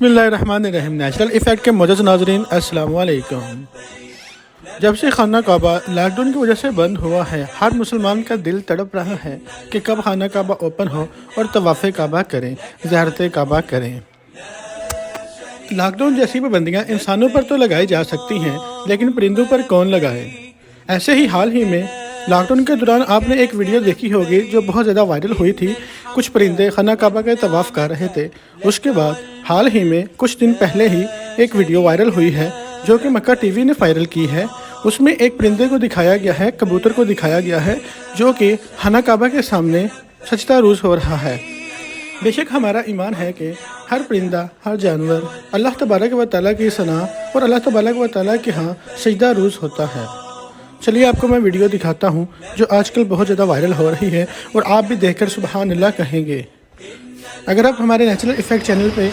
بسم اللہ الرحمن الرحیم۔ نیچرل ایفیکٹ کے معزز ناظرین السلام علیکم۔ جب سے خانہ کعبہ لاک ڈاؤن کی وجہ سے بند ہوا ہے، ہر مسلمان کا دل تڑپ رہا ہے کہ کب خانہ کعبہ اوپن ہو اور طواف کعبہ کریں، زیارت کعبہ کریں۔ لاک ڈاؤن جیسی پابندیاں انسانوں پر تو لگائی جا سکتی ہیں، لیکن پرندوں پر کون لگائے؟ ایسے ہی حال ہی میں لاک ڈاؤن کے دوران آپ نے ایک ویڈیو دیکھی ہوگی جو بہت زیادہ وائرل ہوئی تھی۔ کچھ پرندے خانہ کعبہ کے طواف کر رہے تھے۔ اس کے بعد حال ہی میں کچھ دن پہلے ہی ایک ویڈیو وائرل ہوئی ہے جو کہ مکہ ٹی وی نے وائرل کی ہے۔ اس میں ایک پرندے کو دکھایا گیا ہے، کبوتر کو دکھایا گیا ہے، جو کہ خانہ کعبہ کے سامنے سجدہ روز ہو رہا ہے۔ بے شک ہمارا ایمان ہے کہ ہر پرندہ، ہر جانور اللہ تبارک و تعالیٰ کی ثنا اور اللہ تبارک و تعالیٰ کے ہاں سجدہ روز ہوتا ہے۔ چلیے آپ کو میں ویڈیو دکھاتا ہوں جو آج کل بہت زیادہ وائرل ہو رہی ہے، اور آپ بھی دیکھ کر سبحان اللہ کہیں گے۔ اگر آپ ہمارے نیچرل ایفیکٹ چینل پہ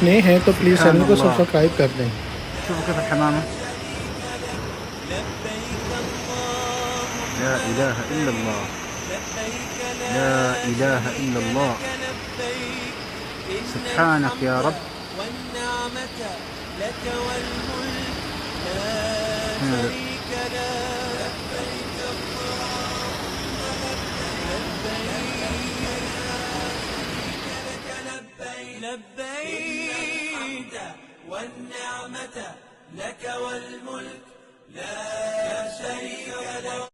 نئے ہیں تو پلیز چینل کو سبسکرائب کر دیں۔ شوفوا كيف الحمامة. لا إله إلا الله، لا إله إلا الله، سبحانك يا رب. لبيك والنعمة لك والملك لا شريك لك.